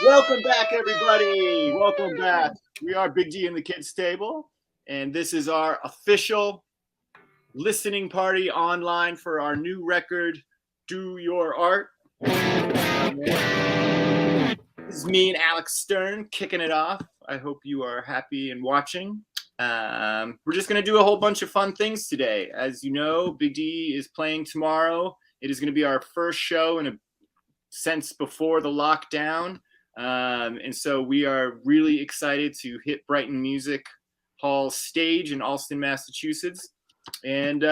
Welcome back, everybody. Welcome back. We are Big D and the Kids Table, and this is our official listening party online for our new record, Do Your Art. This is me and Alex Stern kicking it off. I hope you are happy and watching. We're just going to do a whole bunch of fun things today. As you know, Big D is playing tomorrow. It is going to be our first show in a sense before the lockdown. And so we are really excited to hit Brighton Music Hall stage in Allston, Massachusetts. And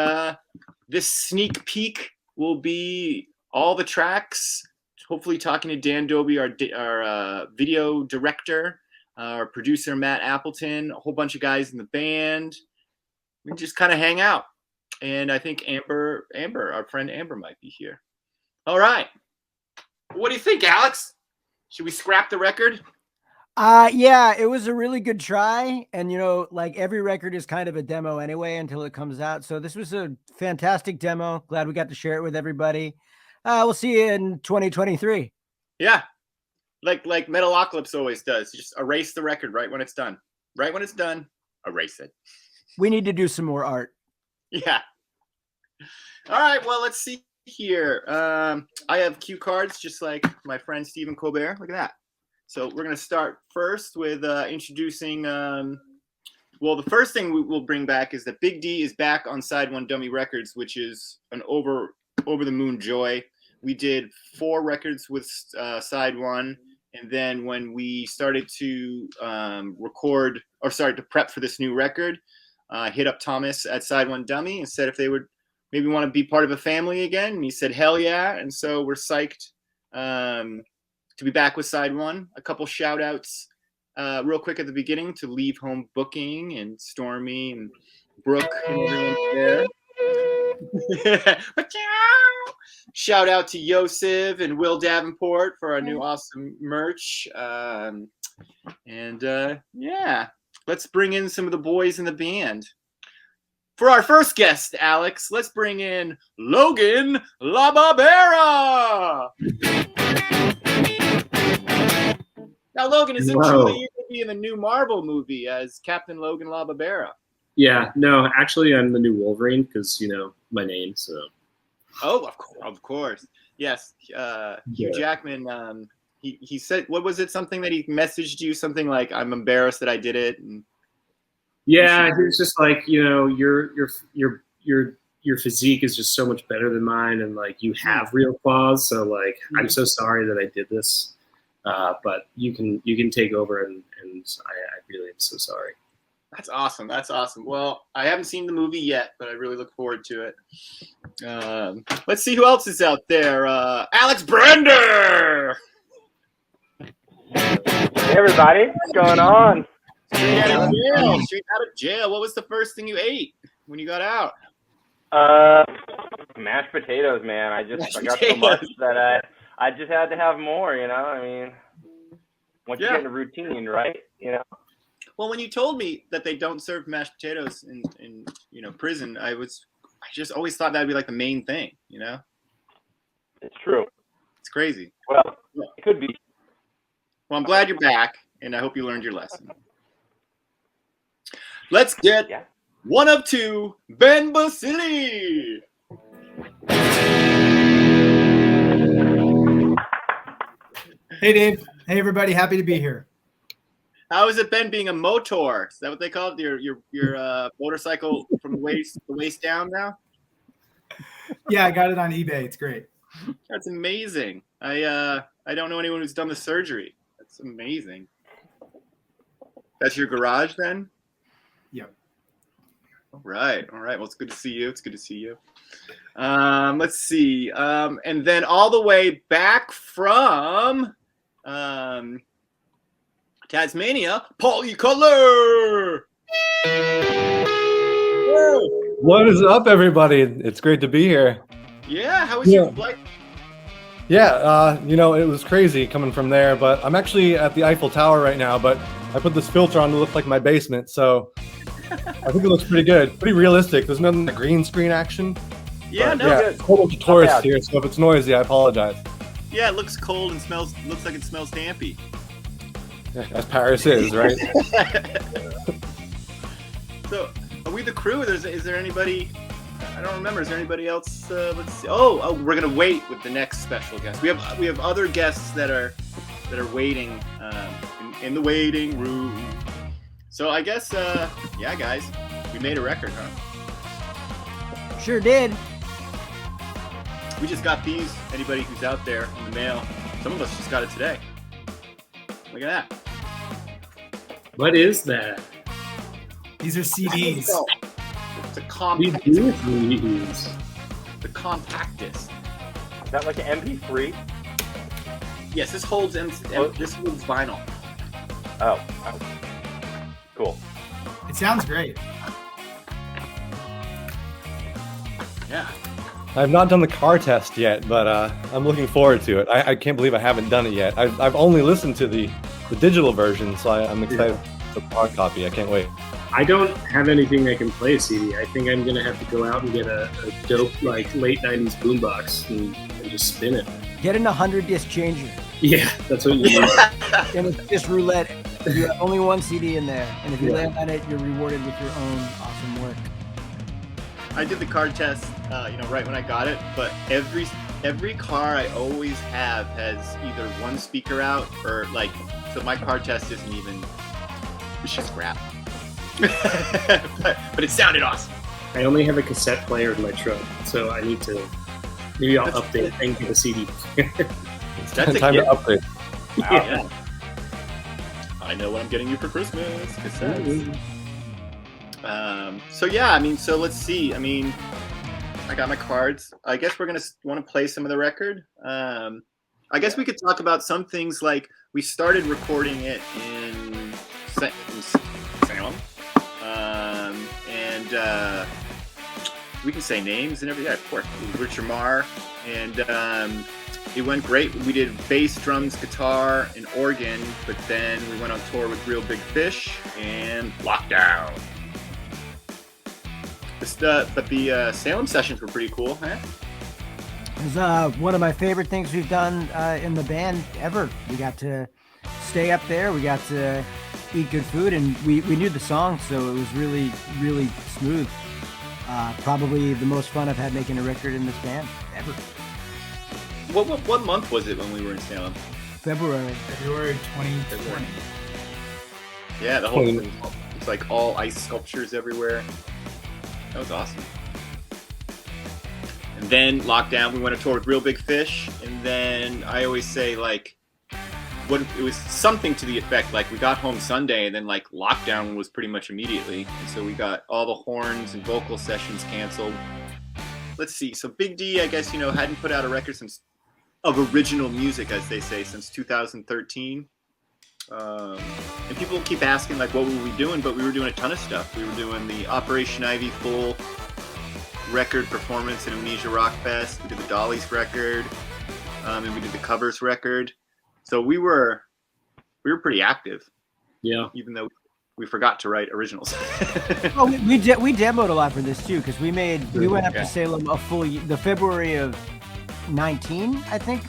this sneak peek will be all the tracks, hopefully talking to Dan Dolby, our video director, our producer, Matt Appleton, a whole bunch of guys in the band. We just kind of hang out. And I think Amber, our friend Amber might be here. All right. What do you think, Alex? Should we scrap the record? Yeah, it was a really good try. And, like every record is kind of a demo anyway until it comes out. So this was a fantastic demo. Glad we got to share it with everybody. We'll see you in 2023. Yeah. Like Metalocalypse always does. You just erase the record right when it's done. Right when it's done, erase it. We need to do some more art. Yeah. All right. Well, let's see here. I have cue cards just like my friend Stephen Colbert. Look at that. So we're going to start first with introducing the first thing we'll bring back is that Big D is back on Side One Dummy Records, which is an over the moon joy. We did 4 records with Side One, and then when we started to to prep for this new record, hit up Thomas at Side One Dummy and said if they would maybe want to be part of a family again. And he said, hell yeah. And so we're psyched to be back with Side One. A couple shout outs real quick at the beginning to Leave Home Booking and Stormy and Brooke and everyone there. Shout out to Yosef and Will Davenport for our new awesome merch. Yeah, let's bring in some of the boys in the band. For our first guest, Alex, let's bring in Logan LaBarbera. Now, Logan, is it true that you're going to be in the new Marvel movie as Captain Logan LaBarbera? Yeah, no, actually, I'm the new Wolverine because, my name, so. Oh, of course. Yes. Hugh Jackman, he said, what was it? Something that he messaged you, something like, I'm embarrassed that I did it. And yeah, it's just like, your physique is just so much better than mine, and like you have real flaws. So like, I'm so sorry that I did this, but you can take over, and I really am so sorry. That's awesome. That's awesome. Well, I haven't seen the movie yet, but I really look forward to it. Let's see who else is out there. Alex Brender. Hey everybody, what's going on? Straight out of jail. What was the first thing you ate when you got out? Mashed potatoes, man. I got so much that I just had to have more, I mean, once you get in a routine, right? Well, when you told me that they don't serve mashed potatoes in prison, I just always thought that would be like the main thing, It's true. It's crazy. Well, it could be. Well, I'm glad you're back, and I hope you learned your lesson. Let's get one of two, Ben Basili. Hey, Dave. Hey, everybody. Happy to be here. How has it been being a motor? Is that what they call it? Your motorcycle from the waist down now? Yeah, I got it on eBay. It's great. That's amazing. I don't know anyone who's done the surgery. That's amazing. That's your garage then? Yep. All right. Well, it's good to see you. Let's see. And then all the way back from Tasmania, Paulie Cutler. What is up, everybody? It's great to be here. Yeah, how was your flight? Yeah, it was crazy coming from there, but I'm actually at the Eiffel Tower right now, but I put this filter on to look like my basement, so I think it looks pretty good. Pretty realistic. There's none green screen action. Yeah, but, a whole bunch of tourists here, so if it's noisy, I apologize. Yeah, it looks cold and looks like it smells dampy. As Paris is, right? So, are we the crew? Is there anybody? I don't remember. Is there anybody else? Let's see. Oh, we're gonna wait with the next special guest. We have other guests that are waiting in the waiting room. So I guess yeah, guys, we made a record, huh? Sure did. We just got these. Anybody who's out there in the mail, some of us just got it today. Look at that. What is that? These are CDs. It's a We compact. do these. The compact disc. Is that like an MP3? Yes, this holds this holds vinyl. Oh. Cool. It sounds great. Yeah. I've not done the car test yet, but I'm looking forward to it. I can't believe I haven't done it yet. I've only listened to the digital version, so I'm excited for the hard copy. I can't wait. I don't have anything that can play a CD. I think I'm gonna have to go out and get a dope like late '90s boombox and just spin it. Get an 100-disc changer. Yeah, that's what you need. And it's just roulette. You have only one CD in there, and if you land on it, you're rewarded with your own awesome work. I did the car test, right when I got it. But every car I always have has either one speaker out or like. So my car test isn't even. It's just crap. but it sounded awesome. I only have a cassette player in my truck, so I need to. Maybe I'll update and get a CD. It's That's a time to gift. upgrade. Wow, yeah. I know what I'm getting you for Christmas. Cassettes. So yeah, so let's see. I got my cards. I guess we're gonna want to play some of the record. I guess we could talk about some things like we started recording it in Salem, and we can say names and everything. Yeah, of course, Richard Marr, and it went great. We did bass, drums, guitar, and organ, but then we went on tour with Real Big Fish and Lockdown. But the Salem sessions were pretty cool, huh? It was one of my favorite things we've done in the band ever. We got to stay up there. We got to eat good food, and we knew the song, so it was really, really smooth. Probably the most fun I've had making a record in this band ever. What month was it when we were in Salem? February 2020. Yeah, the whole thing. It's like all ice sculptures everywhere. That was awesome. And then Lockdown, we went on tour with Real Big Fish, and then I always say it was something to the effect like we got home Sunday, and then like Lockdown was pretty much immediately, and so we got all the horns and vocal sessions canceled. Let's see. So Big D, I guess hadn't put out a record of original music, as they say, since 2013. And people keep asking like what were we doing, but we were doing a ton of stuff. We were doing the Operation Ivy full record performance in Amnesia Rock Fest. We did the Dollies record, and we did the covers record. So we were pretty active. Yeah. Even though we forgot to write originals. Well, we demoed a lot for this too, because we went up to Salem the February of 19, I think.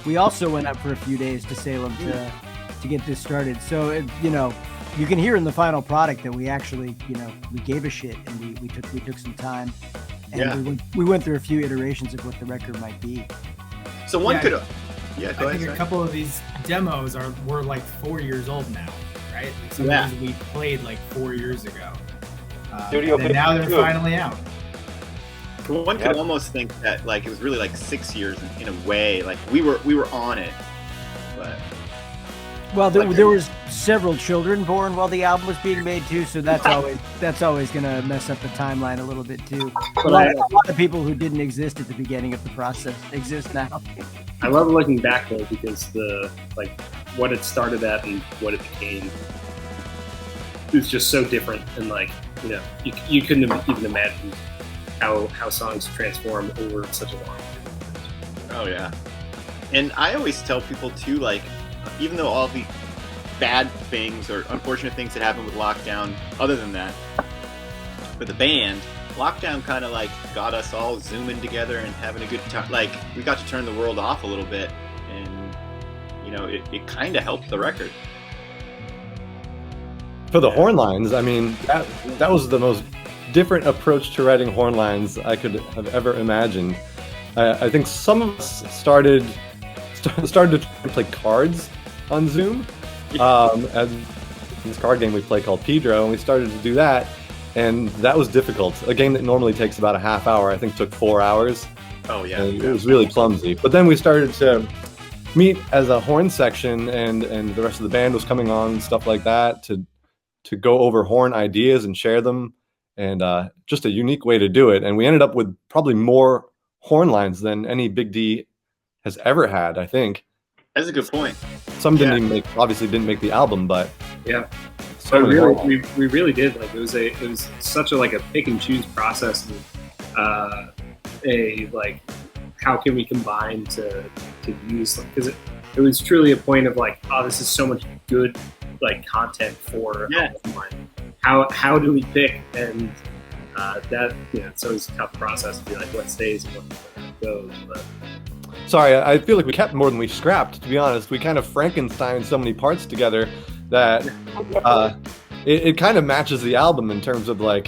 We also went up for a few days to Salem to get this started. So you can hear in the final product that we actually we gave a shit, and we took some time, and we went through a few iterations of what the record might be. So one could. Yeah, I think a couple of these demos were like 4 years old now, right? Some of these we played like 4 years ago. And now they're finally out. One could almost think that like it was really like 6 years in a way. Like we were on it, but. Well, there was several children born while the album was being made too, so that's always gonna mess up the timeline a little bit too. A lot of people who didn't exist at the beginning of the process exist now. I love looking back though, because what it started at and what it became is just so different, and you couldn't even imagine how songs transform over such a long time. Oh yeah, and I always tell people too, like, even though all the bad things or unfortunate things that happened with Lockdown, other than that, for the band, Lockdown kind of like got us all zooming together and having a good time. Like we got to turn the world off a little bit and it kind of helped the record. For the horn lines, I mean, that was the most different approach to writing horn lines I could have ever imagined. I think some of us started to try and play cards on Zoom. And this card game we play called Pedro, and we started to do that, and that was difficult. A game that normally takes about a half hour, I think took 4 hours. Oh yeah. And it was really clumsy. But then we started to meet as a horn section, and the rest of the band was coming on and stuff like that to go over horn ideas and share them, and just a unique way to do it. And we ended up with probably more horn lines than any Big D has ever had, I think. That's a good point. Some didn't even obviously didn't make the album, but yeah. So really, we really did. Like it was such a pick and choose process, and how can we combine to use, because it was truly a point of this is so much good content for online. How do we pick? And that it's always a tough process to be what stays and what goes. But sorry, I feel like we kept more than we scrapped, to be honest. We kind of Frankensteined so many parts together that it kind of matches the album in terms of a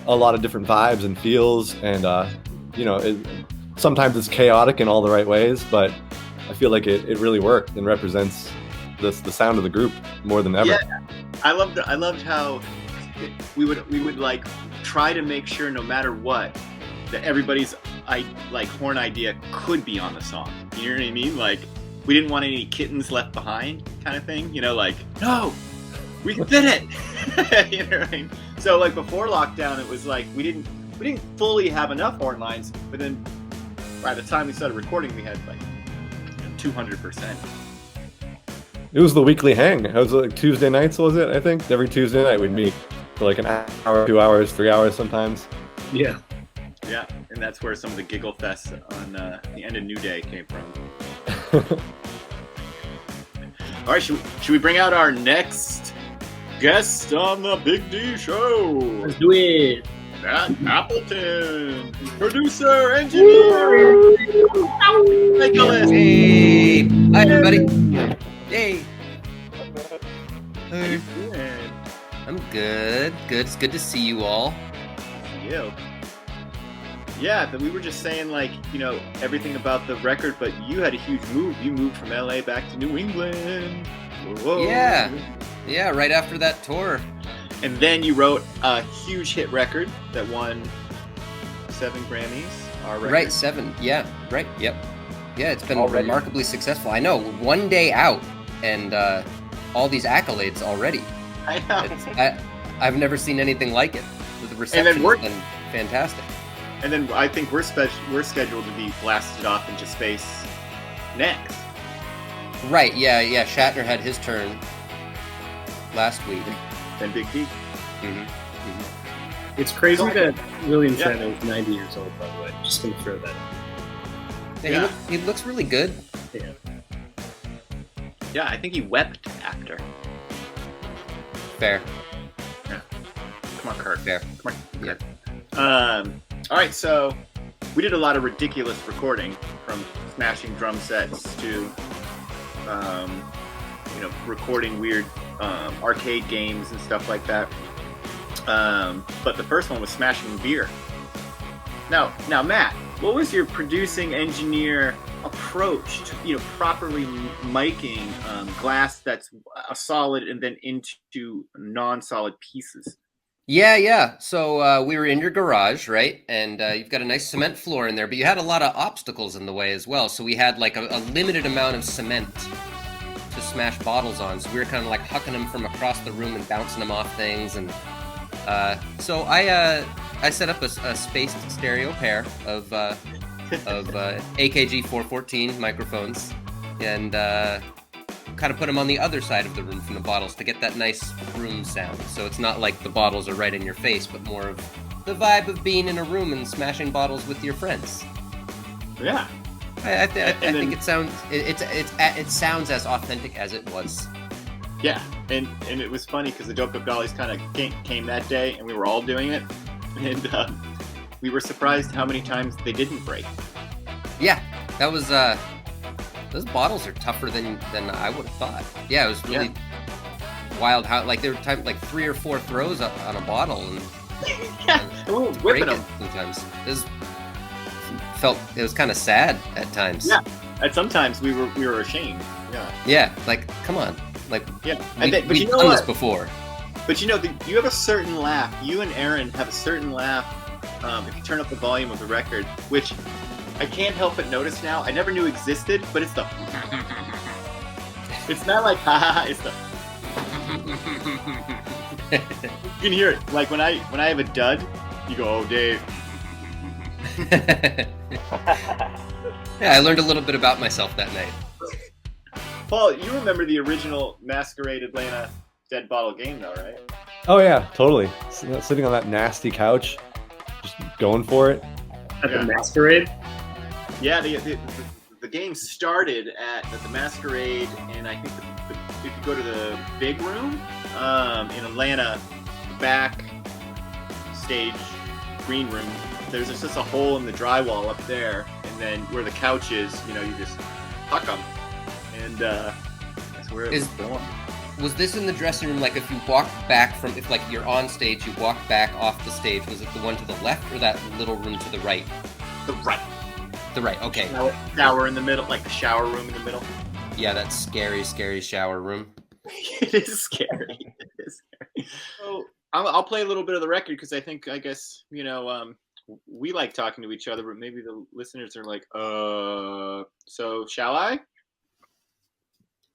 lot of different vibes and feels, and sometimes it's chaotic in all the right ways, but I feel like it really worked and represents the sound of the group more than ever. Yeah, I loved how we would try to make sure no matter what that everybody's horn idea could be on the song. You know what I mean? We didn't want any kittens left behind kind of thing. No, we did it. You know what I mean? So before lockdown, it was we didn't fully have enough horn lines, but then by the time we started recording, we had 200%. It was the weekly hang. It was Tuesday nights, was it? I think every Tuesday night we'd meet for an hour, 2 hours, 3 hours sometimes. Yeah. Yeah, and that's where some of the giggle fests on the end of New Day came from. All right, should we bring out our next guest on the Big D Show? Let's do it. Matt Appleton, producer, engineer, Nicholas. Hey, hi everybody. Hey. How you doing? I'm good. Good. It's good to see you all. You. Yeah, we were just saying everything about the record, but you had a huge move. You moved from LA back to New England. Whoa. Yeah, right after that tour. And then you wrote a huge hit record that won 7 Grammys. Our record. Right, 7. Yeah, right. Yep. Yeah, it's been Already. Remarkably successful. I know. One day out, and all these accolades already. I know. I've never seen anything like it. The reception has been fantastic. And then I think we're scheduled to be blasted off into space next. Right. Yeah. Shatner had his turn last week. Then Big D. It's crazy that William Shatner is 90 years old, by the way. Just going to throw that in. Yeah, he looks really good. Yeah. Yeah, I think he wept after. Fair. Yeah. Come on, Kurt. Fair. Come on. Yeah. All right, so we did a lot of ridiculous recording, from smashing drum sets to, recording weird arcade games and stuff like that. But the first one was smashing beer. Now, Matt, what was your producing engineer approach to, properly miking glass that's a solid and then into non-solid pieces? Yeah. So we were in your garage, right? And you've got a nice cement floor in there, but you had a lot of obstacles in the way as well. So we had a limited amount of cement to smash bottles on. So we were kind of hucking them from across the room and bouncing them off things. And so I set up a spaced stereo pair of AKG 414 microphones, and kind of put them on the other side of the room from the bottles to get that nice room sound. So it's not like the bottles are right in your face, but more of the vibe of being in a room and smashing bottles with your friends. Yeah. I think it sounds as authentic as it was. Yeah, and it was funny because the Dope Up Dollies kind of came that day, and we were all doing it, and we were surprised how many times they didn't break. Yeah, that was Those bottles are tougher than I would have thought. Yeah, it was really wild how like there were times like 3 or 4 throws up on a bottle and whipping them sometimes. It was kind of sad at times. Yeah, and sometimes we were ashamed. Yeah. Yeah, like come on, like we've done this before. But you have a certain laugh. You and Aaron have a certain laugh if you turn up the volume of the record, which I can't help but notice now. I never knew existed, but it's the. It's not like ha ha ha. It's the. You can hear it. Like when I have a dud, you go, "Oh, Dave." Yeah, I learned a little bit about myself that night. Paul, you remember the original Masquerade Atlanta Dead Bottle game, though, right? Oh yeah, totally. Sitting on that nasty couch, just going for it. At the Masquerade? Yeah, the game started at the Masquerade, and I think if you go to the big room in Atlanta, back stage green room, there's just a hole in the drywall up there, and then where the couch is, you just huck them, and that's where it was born. Was this in the dressing room? Like if you walk back from, if like you're on stage, you walk back off the stage. Was it the one to the left or that little room to the right? The right. The right. Okay. Shower in the middle, like the shower room in the middle. Yeah, that scary shower room. It is scary. It is scary. So I'll play a little bit of the record because I guess we like talking to each other, but maybe the listeners are like, so shall I?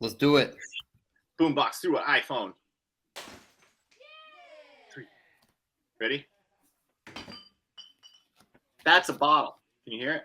Let's do it. Boombox through an iPhone. 3. Ready? That's a bottle. Can you hear it?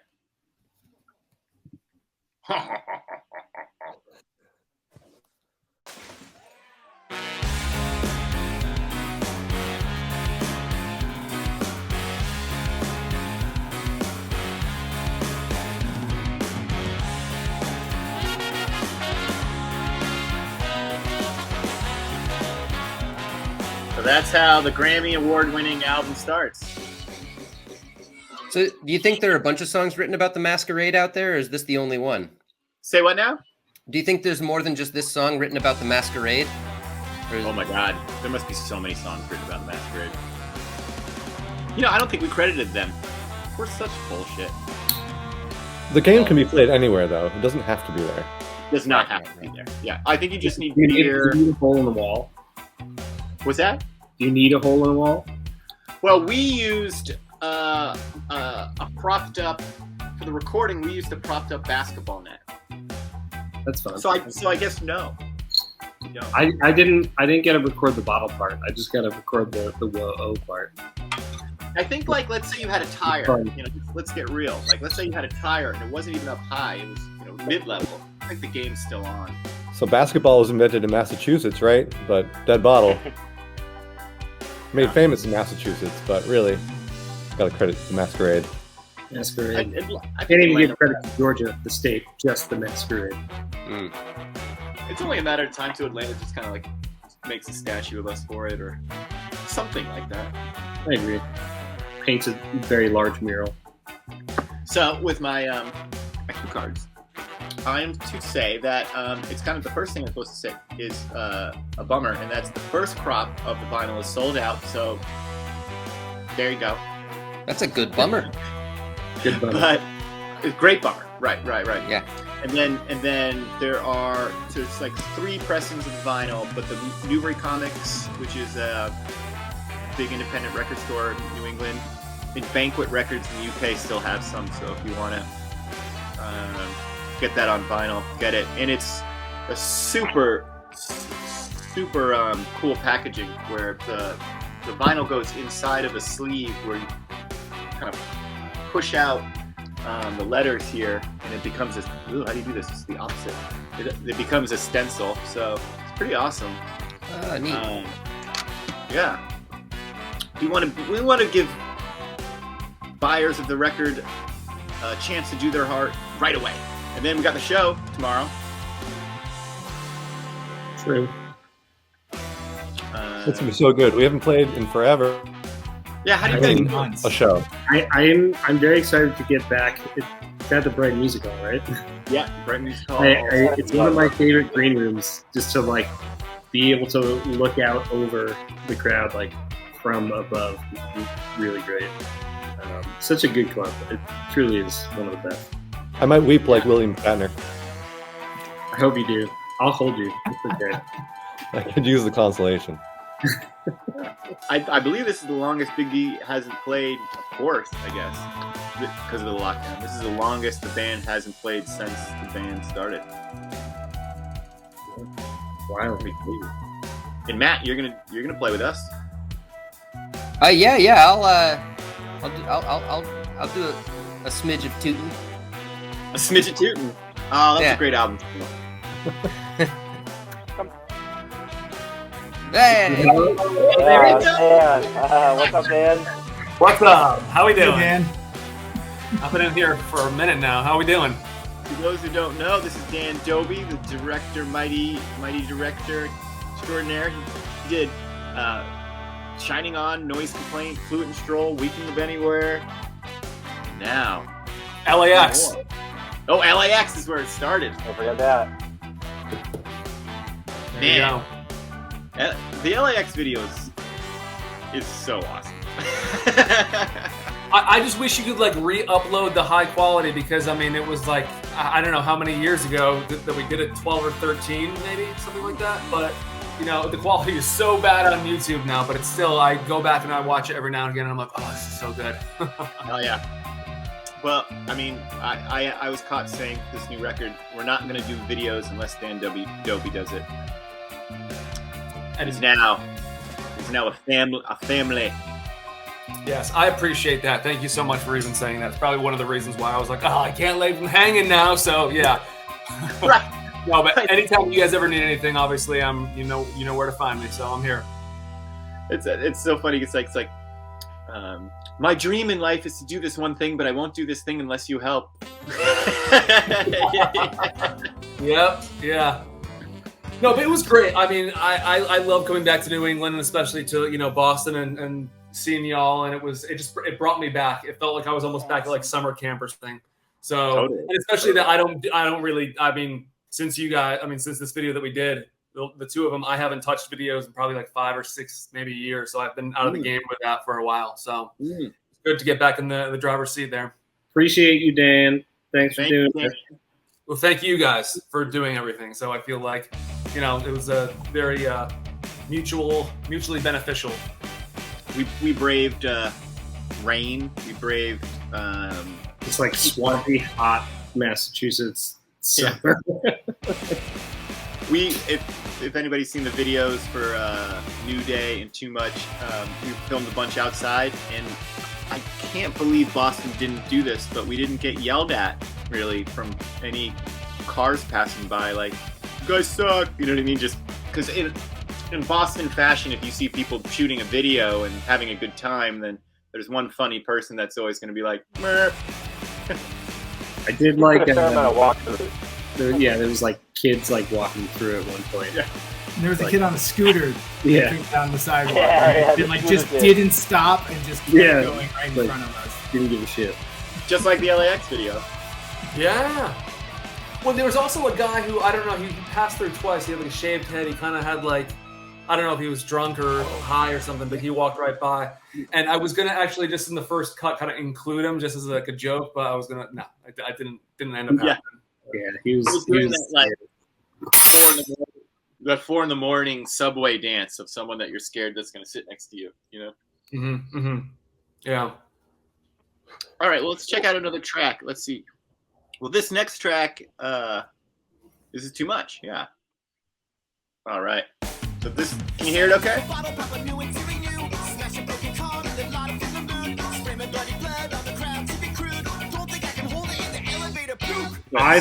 So that's how the Grammy Award-winning album starts. So do you think there are a bunch of songs written about the Masquerade out there, or is this the only one? Say what now? Do you think there's more than just this song written about the Masquerade? Oh my God, there must be so many songs written about the Masquerade. I don't think we credited them. We're such bullshit. The game can be played anywhere, though. It doesn't have to be there. It does not have to be there. Yeah, I think you just need Do you beer. need a hole in the wall? What's that? Do you need a hole in the wall? Well, we used a propped up for the recording. We used a propped up basketball net. That's fun. So I guess no. I didn't get to record the bottle part. I just got to record the whoa part. I think let's say you had a tire. Let's get real. Let's say you had a tire and it wasn't even up high. It was mid-level. I think the game's still on. So basketball was invented in Massachusetts, right? But Dead Bottle made famous in Massachusetts, but really got to credit the Masquerade. Masquerade. I can't even give credit to Georgia, the state, just the Masquerade. Mm. It's only a matter of time to Atlanta just kind of makes a statue of us for it or something like that. I agree. Paints a very large mural. So with my cue cards, I am to say that it's kind of the first thing I'm supposed to say is a bummer, and that's the first crop of the vinyl is sold out. So there you go. That's a good bummer. Good bummer. But a great bummer. Right. Yeah. And then there's 3 pressings of the vinyl, but the Newbury Comics, which is a big independent record store in New England, and Banquet Records in the UK still have some. So if you want to get that on vinyl, get it. And it's a super cool packaging where the vinyl goes inside of a sleeve where you kind of push out the letters here, and it becomes this. Ooh, how do you do this? It's the opposite. It becomes a stencil, so it's pretty awesome. Neat. Yeah. We want to give buyers of the record a chance to do their heart right away, and then we got the show tomorrow. True. It's gonna be so good. We haven't played in forever. Yeah, how do you think? A show. I'm very excited to get back. It's got the bright music on, right? Yeah, Bright Music Hall. It's one of my favorite green rooms, just to like be able to look out over the crowd like from above. Really great. Such a good club. It truly is one of the best. I might weep like William Shatner. I hope you do. I'll hold you. It's okay. I could use the consolation. I believe this is the longest Big D hasn't played, of course, I guess, because of the lockdown. This is the longest the band hasn't played since the band started. Wow. And Matt, you're gonna play with us. Yeah. I'll do a smidge of tootin'. A smidge of tootin'. Oh, that's a great album. Hey! What's up, Dan? What's up? How we doing? Hey, Dan. I've been in here for a minute now. How we doing? For those who don't know, this is Dan Dolby, the director, mighty director extraordinaire. He did Shining On, Noise Complaint, Fluent and Stroll, Weekend of Anywhere. Now, LAX. Oh, LAX is where it started. Don't forget that. There you go. The LAX video is so awesome. I just wish you could like re-upload the high quality, because I mean it was like I don't know how many years ago that we did it, 12 or 13 maybe, something like that. But you know, the quality is so bad on YouTube now, but it's still, I go back and I watch it every now and again and I'm like, oh, this is so good. Hell yeah. Well, I mean, I was caught saying this new record, we're not going to do videos unless Dan Dolby does it. And it's now a family. Yes, I appreciate that. Thank you so much for even saying that. It's probably one of the reasons why I was like, oh, I can't leave them hanging now. So yeah. Right. No, but anytime you guys ever need anything, obviously you know where to find me. So I'm here. It's so funny. It's like my dream in life is to do this one thing, but I won't do this thing unless you help. Yep. Yeah. No, but it was great. I mean, I love coming back to New England, and especially to Boston and seeing y'all, and it brought me back. It felt like I was almost back at like summer camp or something. So totally. And especially that I don't really, I mean, since this video that we did, the two of them, I haven't touched videos in probably like 5 or 6 maybe years. So I've been out of the game with that for a while. So it's good to get back in the driver's seat there. Appreciate you, Dan. Thanks for doing it. Well, thank you guys for doing everything. So I feel like, it was a very mutually beneficial. We braved rain. We braved it's like swampy, hot Massachusetts summer. Yeah. If anybody's seen the videos for New Day and Too Much, we filmed a bunch outside, and I can't believe Boston didn't do this, but we didn't get yelled at really from any cars passing by, like, you guys suck, you know what I mean? Just because in Boston fashion, if you see people shooting a video and having a good time, then there's one funny person that's always going to be like, Merp. I did like there was like kids like walking through at one point. Yeah. And there was a kid on a scooter down the sidewalk. Yeah, and just didn't stop and just kept going right in front of us. Didn't give a shit. Just like the LAX video. Yeah. Well, there was also a guy who, I don't know, he passed through twice. He had like a shaved head. He kind of had like, I don't know if he was drunk or high or something, but he walked right by. And I was going to actually just in the first cut kind of include him just as like a joke, but I was going to, no, I didn't end up happening. Yeah, he was doing that like 4 in the morning subway dance of someone that you're scared that's going to sit next to you, Mm-hmm, mm-hmm. Yeah. All right, well, let's check out another track. Let's see. Well, this next track, this is Too Much. Yeah. All right. So this, can you hear it okay? I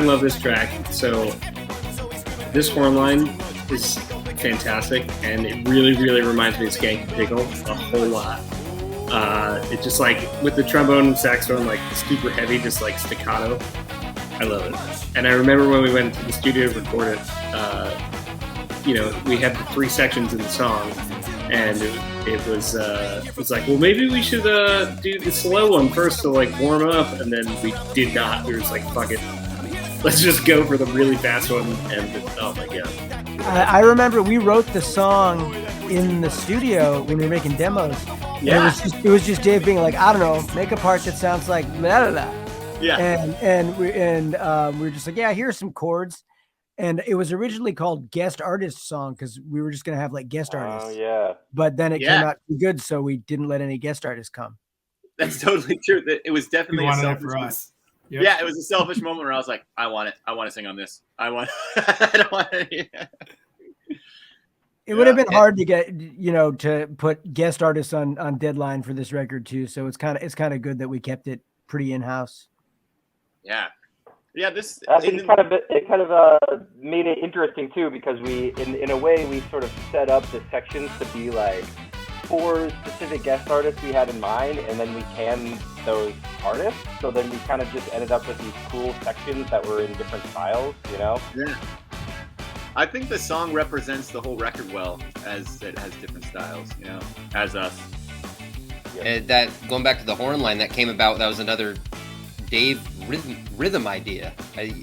love this track. So this horn line is fantastic, and it really, really reminds me of Skank Pickle a whole lot. It's just like with the trombone and saxophone, like super heavy, just like staccato. I love it. And I remember when we went to the studio to record it, we had the 3 sections in the song, and it was like, well, maybe we should do the slow one first to like warm up, and then we did not. We were just like, fuck it, let's just go for the really fast one. And oh my god. I remember we wrote the song in the studio when we were making demos. Yeah. It was just Dave being like, I don't know, make a part that sounds like blah, blah, blah. Yeah. And we were just like, yeah, here's some chords. And it was originally called Guest Artist Song because we were just gonna have like guest artists. Oh yeah. But then it came out too good, so we didn't let any guest artists come. That's totally true. It was definitely We a wanted it selfish for us. Yep. Yeah, it was a selfish moment where I was like, I want it. I want to sing on this. I don't want it. It would have been hard to get, to put guest artists on deadline for this record too. So it's kind of good that we kept it pretty in-house. Yeah. Yeah, this it kind of made it interesting too, because we in a way we sort of set up the sections to be like 4 specific guest artists we had in mind, and then we canned those artists. So then we kind of just ended up with these cool sections that were in different styles, Yeah. I think the song represents the whole record well, as it has different styles, as us. That going back to the horn line that came about, that was another Dave rhythm idea.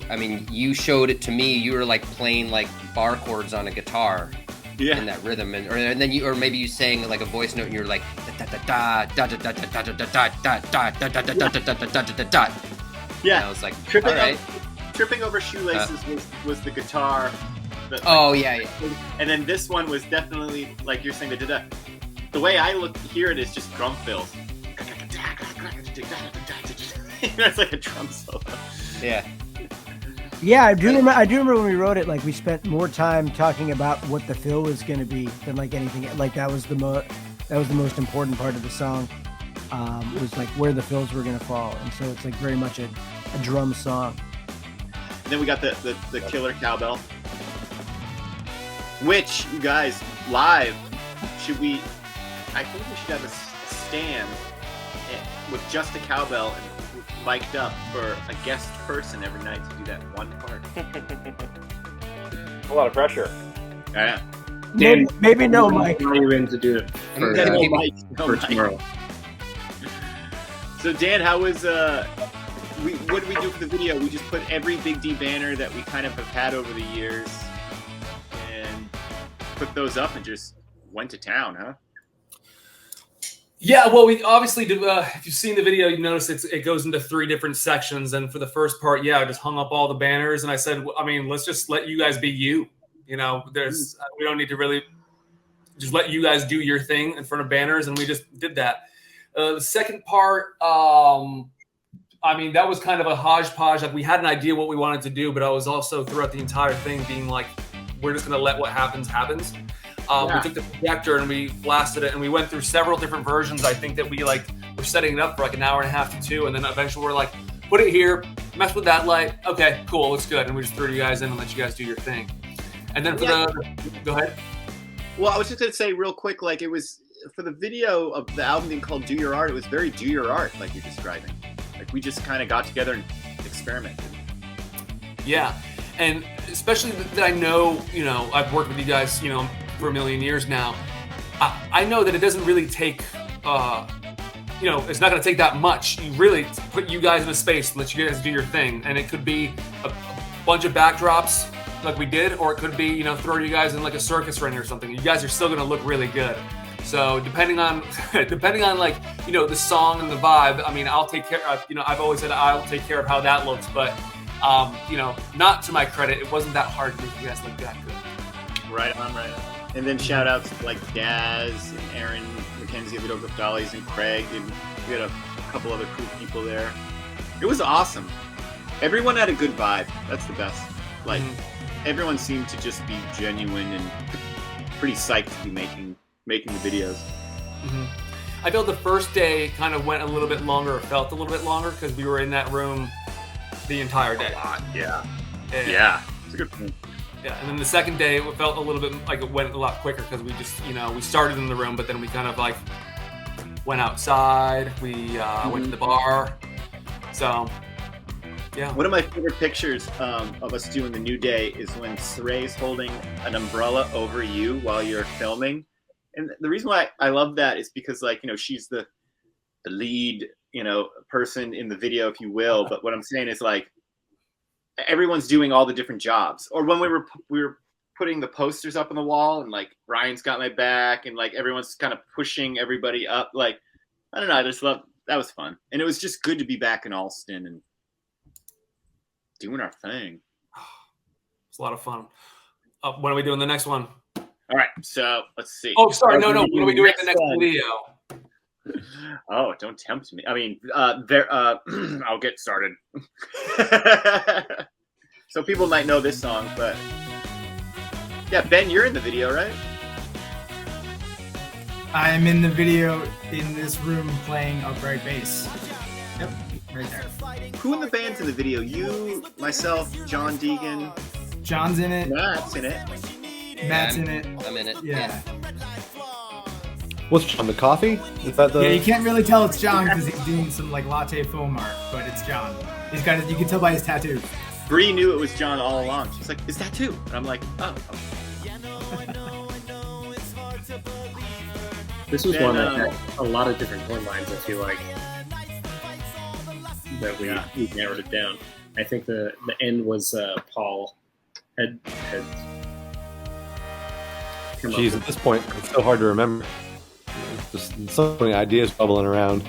I mean, you showed it to me. You were like playing like bar chords on a guitar. Yeah. In that rhythm, and then you, or maybe you sang like a voice note, and you're like da da da da da da da da da da da da da da da da da da. Yeah. I was like, tripping over shoelaces was the guitar. Oh yeah. And then this one was definitely like you're saying the da. The way I hear it is just drum fills. It's like a drum solo. Yeah. Yeah, I do remember when we wrote it. Like we spent more time talking about what the fill was going to be than like anything. Like that was the most important part of the song. Was like where the fills were going to fall, and so it's like very much a drum song. And then we got the killer cowbell, which you guys live. I think we should have a stand with just a cowbell and mic'd up for a guest person every night to do that one part. A lot of pressure. Yeah. Dan, maybe no, Mike. Are you in to do it for tomorrow? So Dan, how was what did we do for the video? We just put every Big D banner that we kind of have had over the years and put those up and just went to town, huh? Yeah, well, we obviously do. If you've seen the video, you notice it goes into 3 different sections. And for the first part, I just hung up all the banners, and I said, I mean, let's just let you guys be you. We don't need to really just let you guys do your thing in front of banners, and we just did that. The second part, I mean, that was kind of a hodgepodge. Like we had an idea what we wanted to do, but I was also throughout the entire thing being like, we're just gonna let what happens. We took the projector and we blasted it, and we went through several different versions. I think that we were setting it up for like an hour and a half to 2, and then eventually we're like, put it here, mess with that light. Okay, cool, looks good. And we just threw you guys in and let you guys do your thing. And then go ahead. Well, I was just gonna say real quick, like it was for the video of the album being called "Do Your Art." It was very "Do Your Art," like you're describing. Like we just kind of got together and experimented. Yeah, and especially that I know, I've worked with you guys, for a million years now. I know that it doesn't really take, it's not going to take that much. You really put you guys in a space and let you guys do your thing. And it could be a bunch of backdrops like we did, or it could be, throw you guys in like a circus ring or something. You guys are still going to look really good. So depending on like, the song and the vibe, I mean, I'll take care of, I've always said I'll take care of how that looks, but, not to my credit, it wasn't that hard to make you guys look that good. Right on. And then shout outs to like Daz and Aaron McKenzie of the Dope Dollies and Craig, and we had a couple other cool people there. It was awesome. Everyone had a good vibe. That's the best. Like everyone seemed to just be genuine and pretty psyched to be making the videos. Mm-hmm. I felt the first day kind of went a little bit longer, or felt a little bit longer, because we were in that room the entire day. A lot, yeah. It's a good point. Yeah, and then the second day it felt a little bit like it went a lot quicker, because we just, we started in the room, but then we kind of like went outside, we went to the bar. So, yeah. One of my favorite pictures of us doing the New Day is when Saray's holding an umbrella over you while you're filming. And the reason why I love that is because, like, she's the lead, person in the video, if you will. But what I'm saying is, like, everyone's doing all the different jobs. Or when we were putting the posters up on the wall, and like Ryan's got my back, and like everyone's kind of pushing everybody up. Like, I don't know, I just love that. Was fun, and it was just good to be back in Alston and doing our thing. It's a lot of fun. When are we doing the next one? All right, so let's see. Oh, sorry, no. When are we doing the next video? Oh, don't tempt me. I mean, I'll get started. So people might know this song, but yeah, Ben, you're in the video, right? I'm in the video in this room playing upright bass. Yep, right there. Who in the band's in the video? You, myself, John Deegan. John's in it. Matt's in it. Matt's in it. I'm in it. Yeah. What's John, the coffee? Is that the? Yeah, you can't really tell it's John because he's doing some like latte foam art, but it's John. He's got it. You can tell by his tattoo. Bree knew it was John all along. She's like, "Is that too?" And I'm like, "Oh." This was one that had a lot of different horn lines. I feel like that we narrowed it down. I think the end was Paul had Jeez, at this point, it's so hard to remember. There's just so many ideas bubbling around,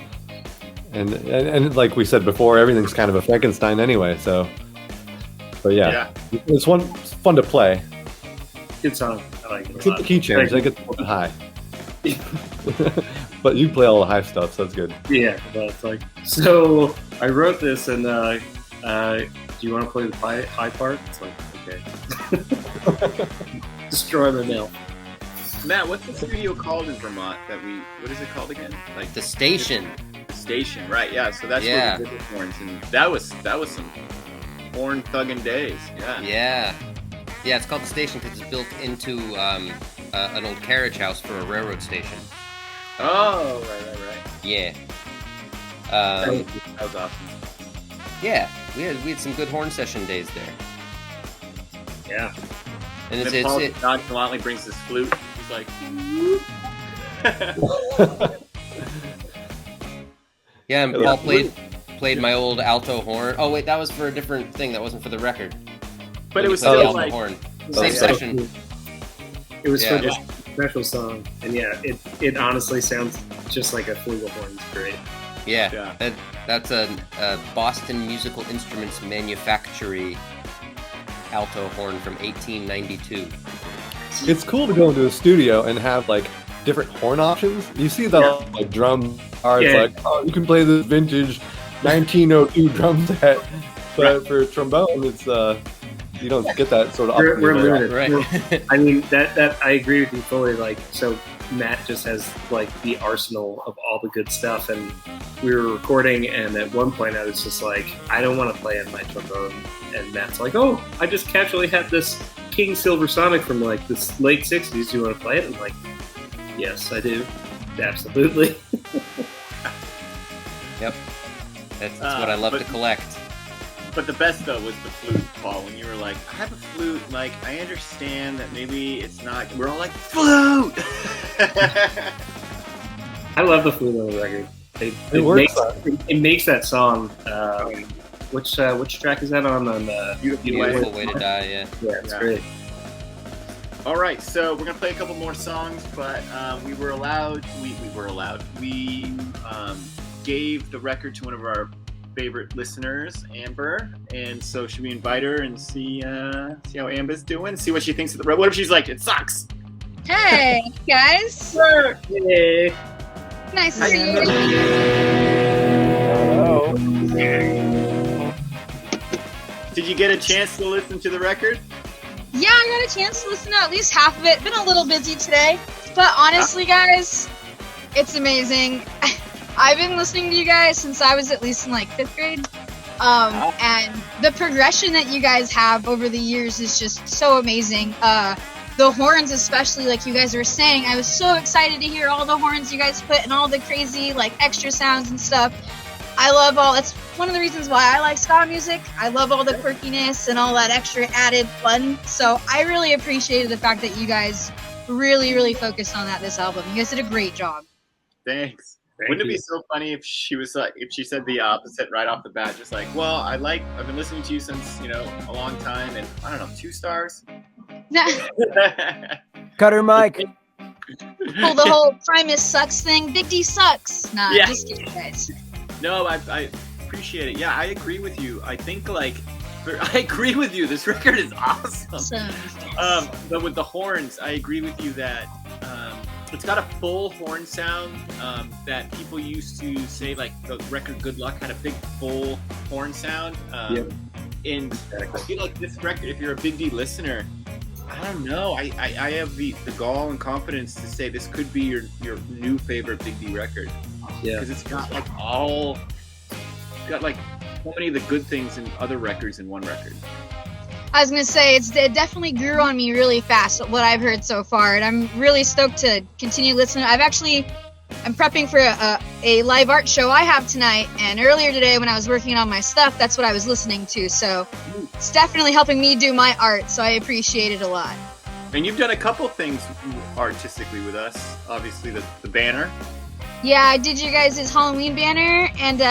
and like we said before, everything's kind of a Frankenstein anyway. So, but yeah. It's fun to play. Good song. I like it. Except the key change, they get a little bit high. But you play all the high stuff, so that's good. Yeah, well, it's like, so I wrote this, and do you want to play the high part? It's like, okay. Destroy the nail. Matt, what's the studio called in Vermont what is it called again? Like The Station. The Station, right, yeah. So that's where we did the horns, and that was some horn thugging days. Yeah, it's called The Station because it's built into an old carriage house for a railroad station. Oh, right. Yeah. That was awesome. Yeah, we had some good horn session days there. Yeah. And then Paul nonchalantly brings his flute. He's like, yeah, and Paul played my old alto horn. Oh wait, that was for a different thing. That wasn't for the record. But it was still like horn. Same session. It was for just a special song, and yeah, it honestly sounds just like a flugelhorn. It's great. Yeah. That's a Boston Musical Instruments Manufactory alto horn from 1892. It's cool to go into a studio and have like different horn options. You see the like drum cards, like, oh, you can play this vintage 1902 drum set, but for trombone, it's you don't get that sort of. We're limited, right? I mean that I agree with you fully. Like, so Matt just has like the arsenal of all the good stuff, and we were recording, and at one point I was just like, I don't want to play on my trombone, and Matt's like, oh, I just casually had this King Silver Sonic from like this late 60s. Do you want to play it? I'm like, yes, I do, absolutely. Yep, that's what I love to collect. But the best though was the flute, Paul. When you were like, I have a flute. Like, I understand that maybe it's not. We're all like, flute. I love the flute on the record. It makes that song. Which track is that on? Beautiful Way to Die. Yeah, it's great. All right, so we're gonna play a couple more songs, but we gave the record to one of our favorite listeners, Amber, and so should we invite her and see how Amber's doing? See what she thinks of the. What if she's like, it sucks? Hey guys. Hey. Nice to see you. Hello. Did you get a chance to listen to the record? Yeah, I got a chance to listen to at least half of it. Been a little busy today, but honestly, guys, it's amazing. I've been listening to you guys since I was at least in like 5th grade. And the progression that you guys have over the years is just so amazing. The horns, especially, like you guys were saying, I was so excited to hear all the horns you guys put and all the crazy like extra sounds and stuff. I love that's one of the reasons why I like ska music. I love all the quirkiness and all that extra added fun. So I really appreciated the fact that you guys really, really focused on that this album. You guys did a great job. Thanks. Wouldn't it be so funny if she was like, if she said the opposite right off the bat, just like, well, I've been listening to you since, a long time, and I don't know, 2 stars. Cut her mic. Pull the whole Primus sucks thing. Big D sucks. Nah, Yeah. just kidding, guys. No, I appreciate it. Yeah, I agree with you. I think I agree with you. This record is awesome. So, But with the horns, I agree with you that it's got a full horn sound that people used to say, like, the record Good Luck had a big full horn sound. And I feel like this record, if you're a Big D listener, I don't know. I have the gall and confidence to say this could be your new favorite Big D record. Yeah. Because it's got so many of the good things in other records in one record. I was gonna say it definitely grew on me really fast. What I've heard so far, and I'm really stoked to continue listening. I'm prepping for a live art show I have tonight, and earlier today when I was working on my stuff, that's what I was listening to. So it's definitely helping me do my art. So I appreciate it a lot. And you've done a couple things artistically with us. Obviously, the banner. Yeah, I did your guys' Halloween banner, and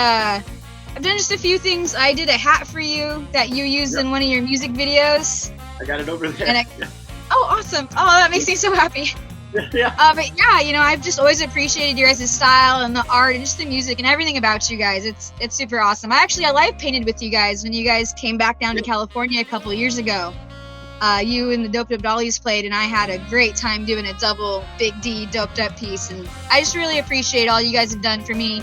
I've done just a few things. I did a hat for you that you used in one of your music videos. I got it over there. Oh, awesome. Oh, that makes me so happy. Yeah. But yeah, I've just always appreciated your guys' style and the art and just the music and everything about you guys. It's super awesome. I live painted with you guys when you guys came back down to California a couple of years ago. You and the Doped Up Dollies played, and I had a great time doing a double Big D doped up piece. And I just really appreciate all you guys have done for me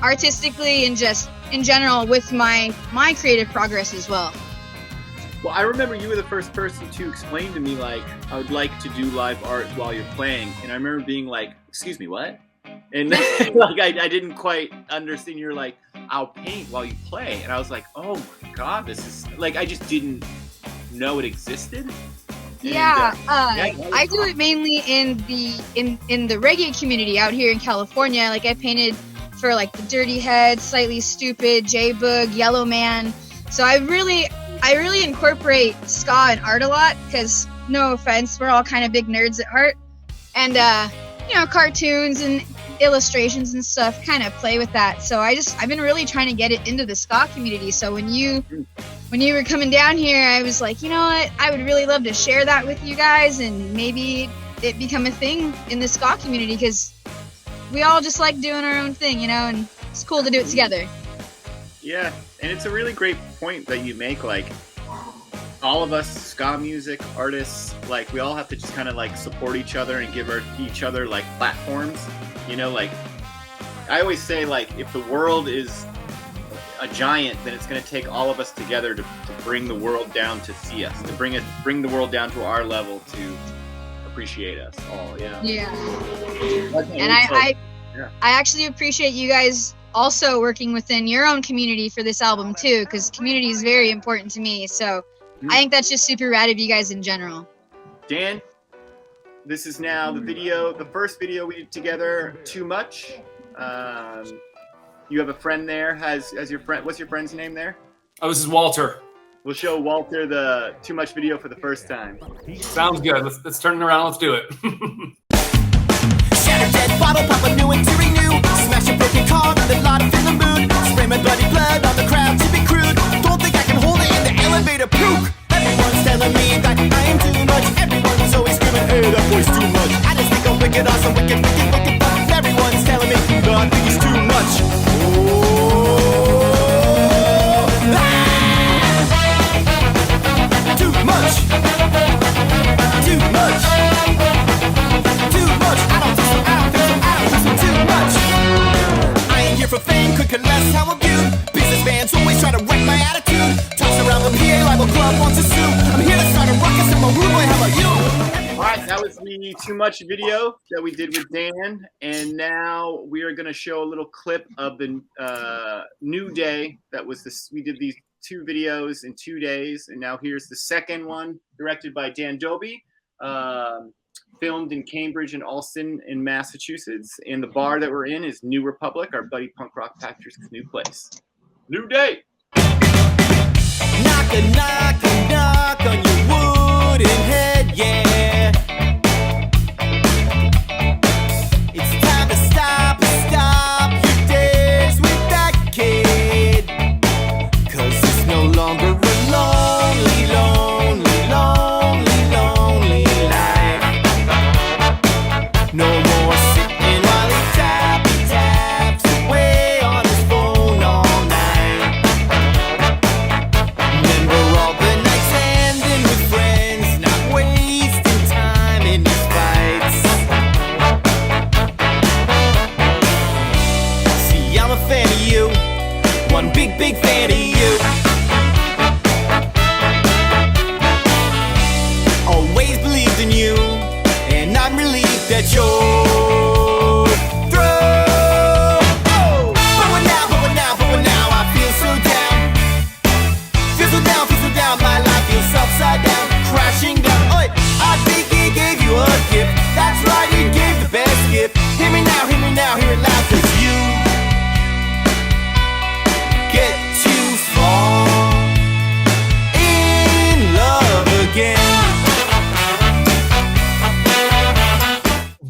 artistically and just in general with my creative progress as well. Well, I remember you were the first person to explain to me, like, I would like to do live art while you're playing. And I remember being like, excuse me, what? And like, I didn't quite understand. You're like, I'll paint while you play. And I was like, oh my God, this is like, I just didn't know it existed. Yeah, I do it mainly in the reggae community out here in California. Like, I painted for like the Dirty Head, Slightly Stupid, J-Bug, Yellow Man. So I really incorporate ska and art a lot because, no offense, we're all kind of big nerds at heart. And, cartoons and illustrations and stuff kind of play with that. So I've been really trying to get it into the ska community. So when you were coming down here, I was like, you know what? I would really love to share that with you guys and maybe it become a thing in the ska community because we all just like doing our own thing, and it's cool to do it together. Yeah, and it's a really great point that you make. Like, all of us ska music artists, like, we all have to just kind of like support each other and give each other like platforms. Like, I always say, like, if the world is a giant, then it's going to take all of us together to bring the world down to see us, to bring the world down to our level to appreciate us all. Yeah. And I actually appreciate you guys also working within your own community for this album too, because community is very important to me. So I think that's just super rad of you guys in general. Dan, this is now the first video we did together, Too Much. You have a friend there. Has your friend? What's your friend's name there? Oh, this is Walter. We'll show Walter the Too Much video for the first time. Sounds good. Let's turn it around. Let's do it. Shatter dead bottle, pop a new one to renew. Smash a broken car on the lot in the mood. Spray my bloody blood on the crowd to be crude. Don't think I can hold it in the elevator, puke. Everyone's telling me that I am too much. Everyone's always screaming, hey, that boy's too much. I just think I'm wicked, awesome, wicked fun. Everyone's telling me, no, I think he's too much. Too much. Too much. Too much. I don't think so. Too much. I ain't here for fame, could care less how I'm viewed. Businessman's always try to wreck my attitude. Toss around the PA rival club wants to sue. I'm here to start a ruckus in my room, boy, how about you? All right, that was the Too Much video that we did with Dan, and now we are going to show a little clip of the New Day. That was this. We did these 2 videos in 2 days, and now here's the second one, directed by Dan Dolby, filmed in Cambridge and Allston in Massachusetts. And the bar that we're in is New Republic, our buddy Punk Rock Patrick's new place. New Day. Knock a knock a knock on your wooden head, yeah. It's time to stop.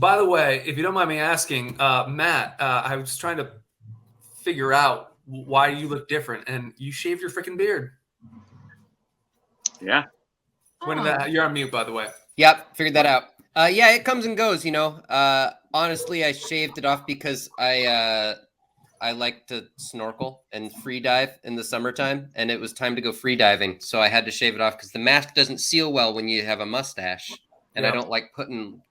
By the way, if you don't mind me asking, Matt, I was trying to figure out why you look different, and you shaved your freaking beard. Yeah. When did that? You're on mute, by the way. Yep, figured that out. Yeah, it comes and goes, you know. Honestly, I shaved it off because I like to snorkel and free dive in the summertime, and it was time to go free diving, so I had to shave it off because the mask doesn't seal well when you have a mustache, and I don't like putting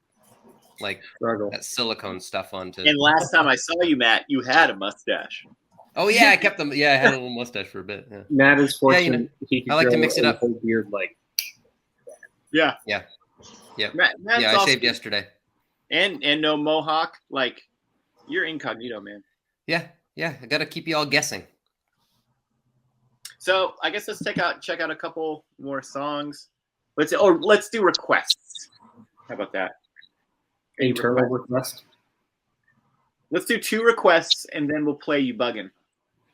that silicone stuff onto. And last time I saw you, Matt, you had a mustache. Oh yeah, I kept them. Yeah, I had a little mustache for a bit. Yeah. Matt is fortunate. Yeah, you know, he could I like to grow mix it a up. whole beard like. Yeah. Yeah. Yep. Matt's I awesome. shaved yesterday. And no mohawk. Like, you're incognito, man. Yeah. I got to keep you all guessing. So I guess let's check out a couple more songs. Let's do requests. How about that? Internal request. Let's do 2 requests and then we'll play You Buggin'.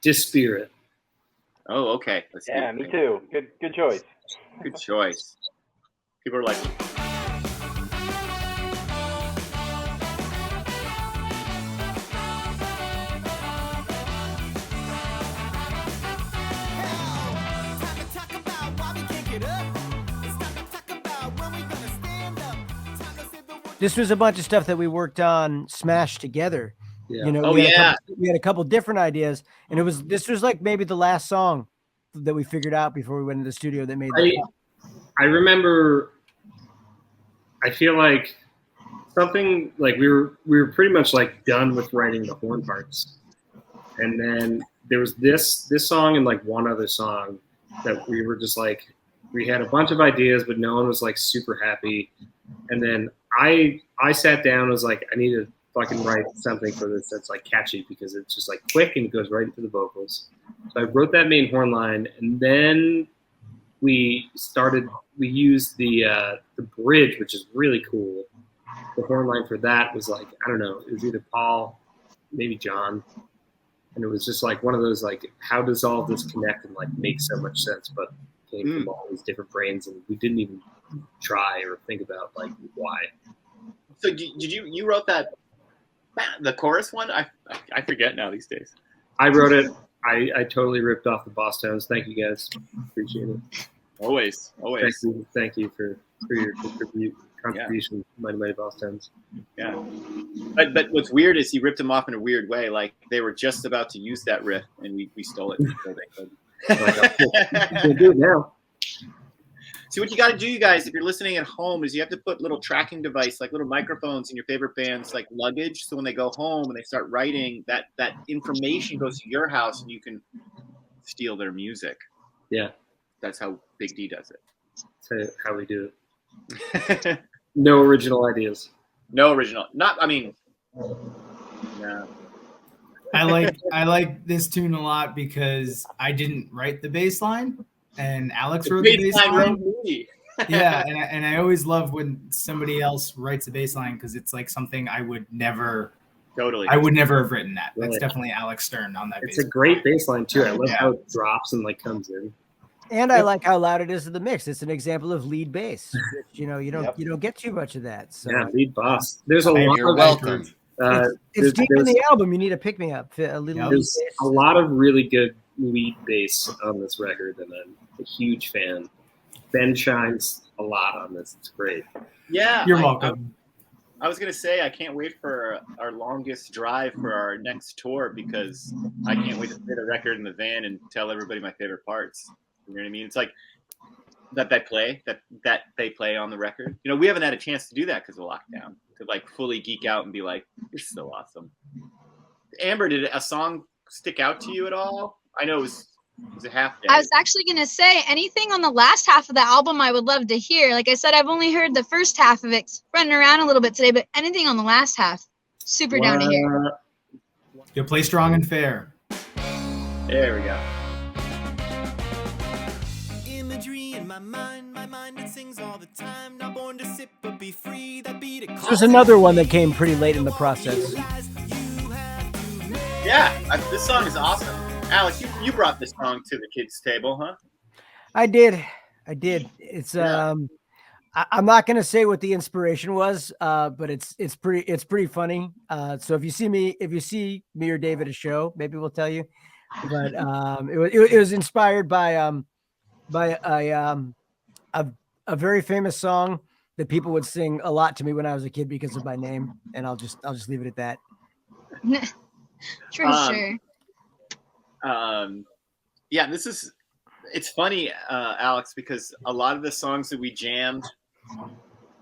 Dispirit. Oh, okay. Yeah, me too. Good choice. Good choice. People are like, This was a bunch of stuff that we worked on, smashed together. Yeah. You know, Oh, we had yeah. we had a couple different ideas, and this was like maybe the last song that we figured out before we went into the studio that made that. I remember. I feel like something like we were pretty much like done with writing the horn parts, and then there was this song and like one other song that we were just like we had a bunch of ideas, but no one was like super happy, and then I sat down and was like, I need to fucking write something for this that's like catchy because it's just like quick and it goes right into the vocals. So I wrote that main horn line, and then we used the bridge, which is really cool. The horn line for that was like, I don't know, it was either Paul, maybe John, and it was just like one of those like, how does all this connect and like make so much sense, but came from all these different brains, and we didn't even try or think about like why. so did you wrote that, the chorus one? I forget now these days. I wrote it. I totally ripped off the Boss Tones. Thank you guys. Appreciate it. Always. Thank you for your contribution, Mighty Boss Tones. Yeah. But what's weird is he ripped them off in a weird way. Like they were just about to use that riff, and we stole it. So they could. We'll do it now. See, what you got to do, you guys, if you're listening at home, is you have to put little tracking device, like little microphones in your favorite band's like luggage. So when they go home and they start writing, that information goes to your house and you can steal their music. Yeah. That's how Big D does it. That's how we do it. No original ideas. No original. No. I like this tune a lot because I didn't write the bass line, and Alex wrote the bass line. Yeah, and I always love when somebody else writes a bass line because it's like something I would never have written that. That's Right. definitely Alex Stern on that. It's a great bass line too. I love how it drops and like comes in. And I like how loud it is in the mix. It's an example of lead bass. Which, you don't get too much of that. So. Yeah, lead boss. There's a lot You're of welcome. It's deep in the album. You need a pick me up. A little. There's a lot of really good lead bass on this record, and I'm a huge fan. Ben shines a lot on this. It's great. Yeah. You're welcome. I was going to say, I can't wait for our longest drive for our next tour because I can't wait to play the record in the van and tell everybody my favorite parts. You know what I mean? It's like that they play on the record. You know, we haven't had a chance to do that because of lockdown, to like fully geek out and be like, you're so awesome. Amber, did a song stick out to you at all? I know it was a half day. I was actually going to say anything on the last half of the album I would love to hear. Like I said, I've only heard the first half of it, running around a little bit today, but anything on the last half, super down to hear. You'll play strong and fair. There we go. Imagery in my mind it sings all the time. Not born to sip but be free. That beat it. There's another one that came pretty late in the process. Yeah, this song is awesome. Alex, you brought this song to the kids' table, huh? I did. It's I I'm not gonna say what the inspiration was, but it's pretty funny. So if you see me or Dave at a show, maybe we'll tell you. But it was inspired by a very famous song that people would sing a lot to me when I was a kid because of my name, and I'll just leave it at that. Sure. Yeah, it's funny, Alex, because a lot of the songs that we jammed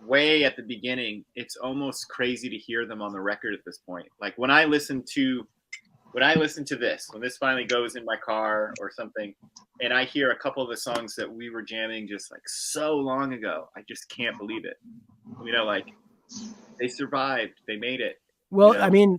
way at the beginning, it's almost crazy to hear them on the record at this point. Like when I listen to this, when this finally goes in my car or something, and I hear a couple of the songs that we were jamming just like so long ago, I just can't believe it. You know, like they survived, they made it. Well, you know? I mean,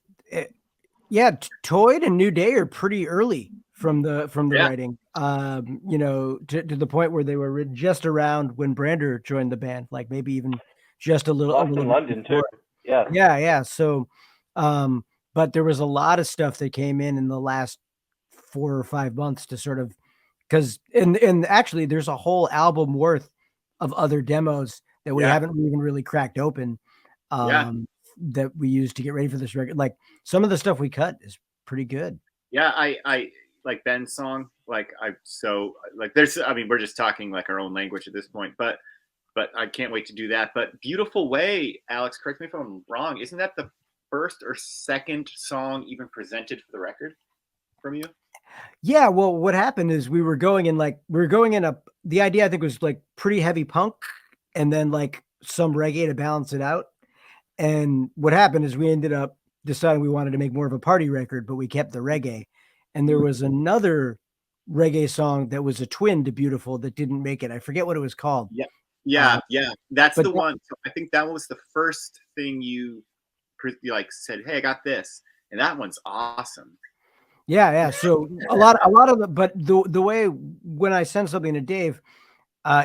yeah, Toyd and New Day are pretty early from the writing. You know, to the point where they were just around when Brander joined the band, like maybe even just a little London too. Yeah. Yeah. So, but there was a lot of stuff that came in the last 4 or 5 months to sort of, because and actually there's a whole album worth of other demos that we haven't even really cracked open. That we used to get ready for this record. Like some of the stuff we cut is pretty good. Yeah, I like Ben's song. Like there's, I mean, we're just talking like our own language at this point, but I can't wait to do that. But Beautiful Way, Alex, correct me if I'm wrong, isn't that the first or second song even presented for the record from you? Yeah, well, what happened is we were going in the idea I think was like pretty heavy punk and then like some reggae to balance it out. And what happened is we ended up deciding we wanted to make more of a party record, but we kept the reggae. And there was another reggae song that was a twin to Beautiful that didn't make it. I forget what it was called. Yeah. That's the one. So I think that was the first thing you like said, hey, I got this. And that one's awesome. Yeah. So a lot of the, but the way when I send something to Dave,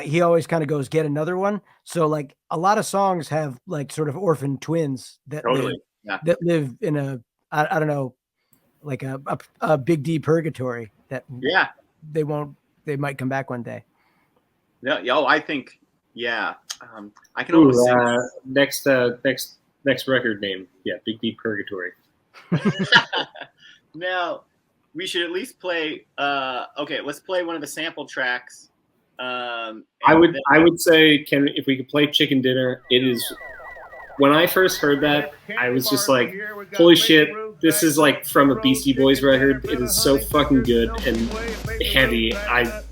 he always kind of goes, get another one. So like a lot of songs have like sort of orphan twins that live in a, I don't know, like a big D purgatory that they might come back one day. Yeah. I think, I can almost sing. Next record name. Yeah. Big D Purgatory. Now we should at least play, let's play one of the sample tracks. I would say, if we could play Chicken Dinner, it is. When I first heard that, I was just like, holy shit, this is like from a Beastie Boys record. It is so fucking good and heavy. I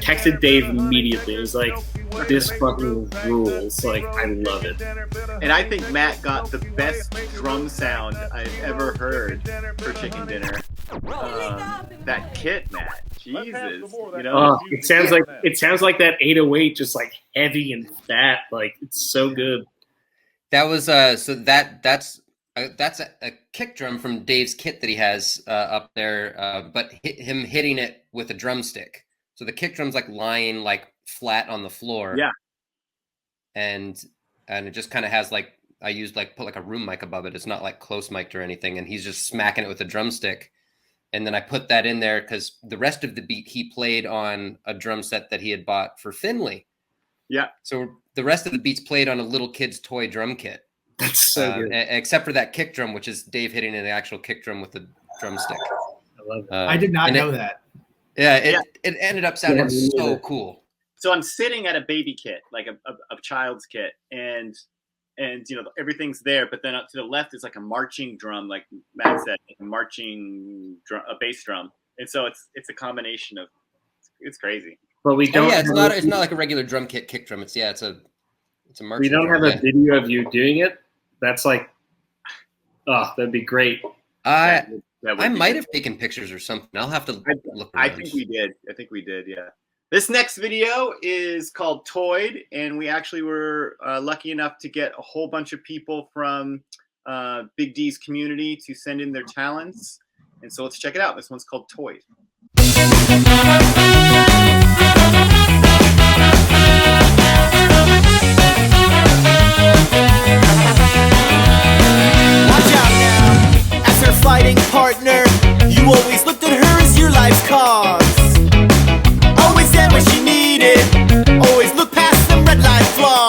texted Dave immediately. It was like, this fucking rules. Like, I love it. And I think Matt got the best drum sound I've ever heard for Chicken Dinner. That kit, Matt. Jesus. You know? It sounds like that 808, just like heavy and fat. Like, it's so good. That was that's a kick drum from Dave's kit that he has up there, but him hitting it with a drumstick. So the kick drum's like lying like flat on the floor. Yeah. And it just kind of has like, I used like put like a room mic above it. It's not like close mic'd or anything. And he's just smacking it with a drumstick. And then I put that in there because the rest of the beat he played on a drum set that he had bought for Finley. Yeah. So the rest of the beats played on a little kid's toy drum kit. That's so good. Except for that kick drum, which is Dave hitting an actual kick drum with the drumstick. I love it. I did not know that. Yeah, it ended up sounding so cool. So I'm sitting at a baby kit, like a child's kit, and you know everything's there, but then up to the left is like a marching drum, like Matt said, a marching drum, a bass drum, and so it's a combination of, it's crazy. But we don't. It's not like a regular drum kit kick drum. It's a marching. We don't drum, have a video of you doing it. That's like, that'd be great. I might have taken pictures or something. I'll have to look around. I think we did. Yeah. This next video is called Toyd, and we actually were lucky enough to get a whole bunch of people from Big D's community to send in their talents. And so let's check it out. This one's called Toyd. Watch out now, as her fighting partner, you always looked at her as your life's cause. Always there when she needed, always look past them red light flaws.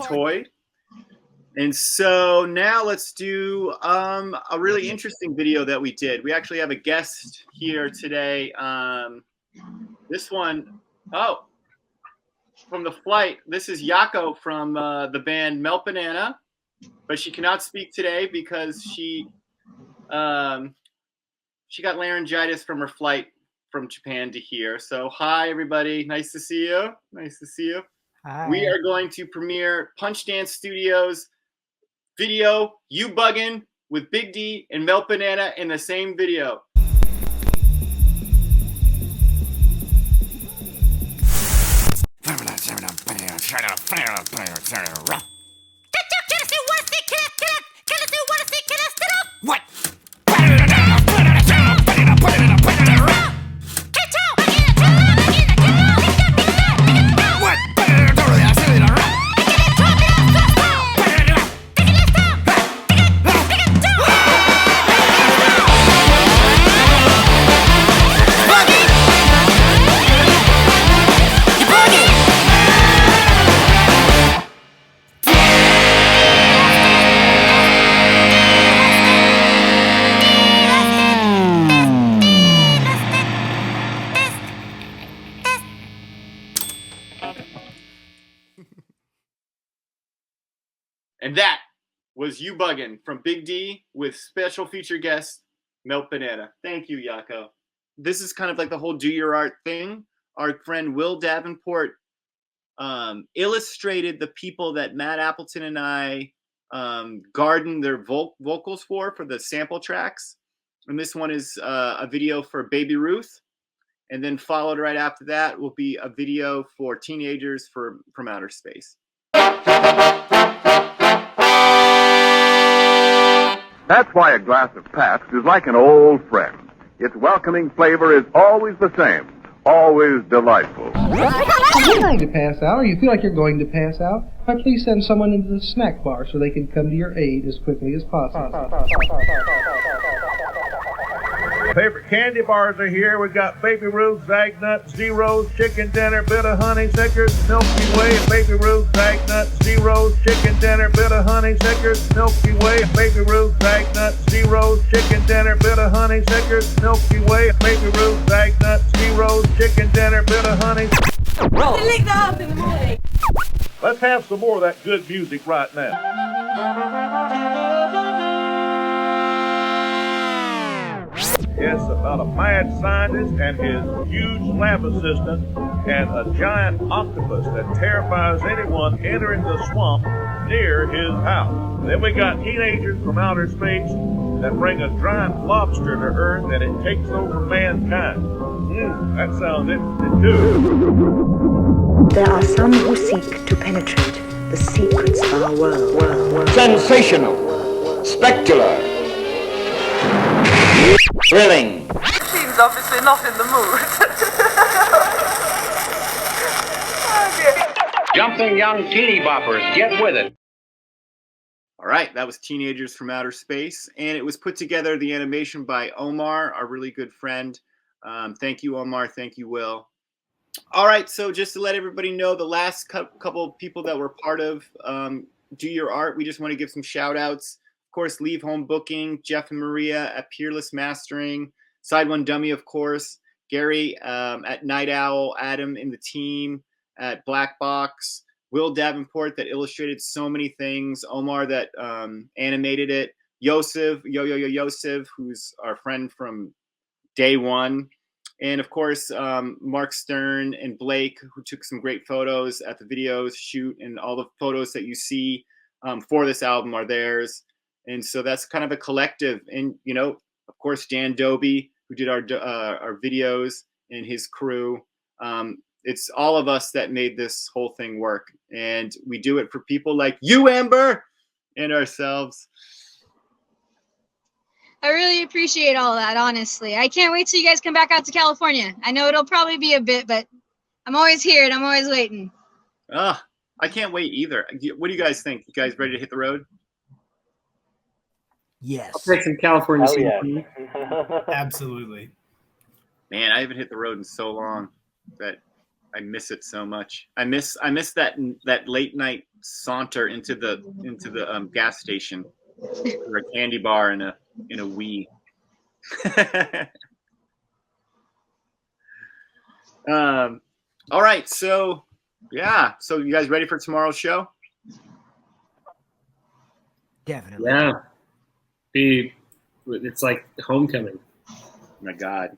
toy. And so now let's do a really interesting video that we did. We actually have a guest here today. This one, from the flight. This is Yaakov from the band Melt Banana, but she cannot speak today because she got laryngitis from her flight from Japan to here. So hi everybody, nice to see you. Nice to see you. Hi. We are going to premiere Punch Dance Studios video, You Buggin' with Big D and Melt Banana in the same video. What? And that was You Buggin' from Big D with special feature guest Melt Banana. Thank you, Yaakov. This is kind of like the whole do your art thing. Our friend Will Davenport illustrated the people that Matt Appleton and I gardened their vocals for the sample tracks. And this one is a video for Baby Ruth. And then followed right after that will be a video for Teenagers from Outer Space. That's why a glass of Pabst is like an old friend. Its welcoming flavor is always the same, always delightful. If you're going to pass out, or you feel like you're going to pass out, please send someone into the snack bar so they can come to your aid as quickly as possible. Favorite candy bars are here. We've got Baby Ruth, Zagnut, Zeros, Chicken Dinner, Bit of Honey, Snickers, Milky Way, Baby Ruth, Zagnut, Zeros, Chicken Dinner, Bit of Honey, Snickers, Milky Way, Baby Ruth, Zagnut, Zeros, Chicken Dinner, Bit of Honey, Snickers, Milky Way, Baby Ruth, Zagnut, Zeros, Chicken Dinner, Bit of Honey. Let's have some more of that good music right now. It's about a mad scientist and his huge lab assistant and a giant octopus that terrifies anyone entering the swamp near his house. Then we got teenagers from outer space that bring a giant lobster to Earth and it takes over mankind. That sounds interesting too. There are some who seek to penetrate the secrets of our world. Sensational, spectacular, thrilling. Seems obviously not in the mood. Jumping young teeny boppers, get with it. All right, that was Teenagers from Outer Space, and it was put together, the animation by Omar, our really good friend. Thank you, Omar. Thank you, Will. All right, so just to let everybody know, the last couple of people that were part of Do Your Art, we just want to give some shout-outs. Of course, Leave Home Booking, Jeff and Maria at Peerless Mastering, Side One Dummy, of course, Gary at Night Owl, Adam in the team at Black Box, Will Davenport that illustrated so many things, Omar that animated it, Yosef, Yosef, who's our friend from day one, and of course, Mark Stern and Blake, who took some great photos at the videos shoot, and all the photos that you see for this album are theirs. And so that's kind of a collective. And, you know, of course, Dan Dolby, who did our videos, and his crew. It's all of us that made this whole thing work. And we do it for people like you, Amber, and ourselves. I really appreciate all that, honestly. I can't wait till you guys come back out to California. I know it'll probably be a bit, but I'm always here and I'm always waiting. I can't wait either. What do you guys think? You guys ready to hit the road? Yes. I'll take some California. Yeah. Absolutely. Man, I haven't hit the road in so long that I miss it so much. I miss that late night saunter into the gas station for a candy bar and a Wii. All right, so yeah, so you guys ready for tomorrow's show? Definitely. Yeah. It's like homecoming. Oh my God.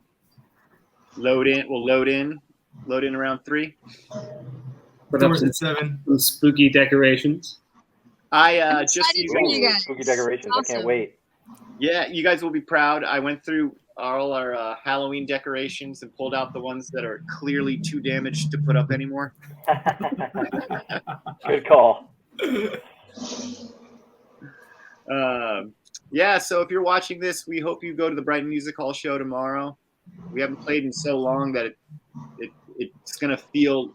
We'll load in around 3. Put up At 7. some spooky decorations. I just excited for you guys. Spooky decorations. I Awesome. can't wait. Yeah, you guys will be proud. I went through all our Halloween decorations and pulled out the ones that are clearly too damaged to put up anymore. Good call. Yeah, so if you're watching this, we hope you go to the Brighton Music Hall show tomorrow. We haven't played in so long that it's gonna feel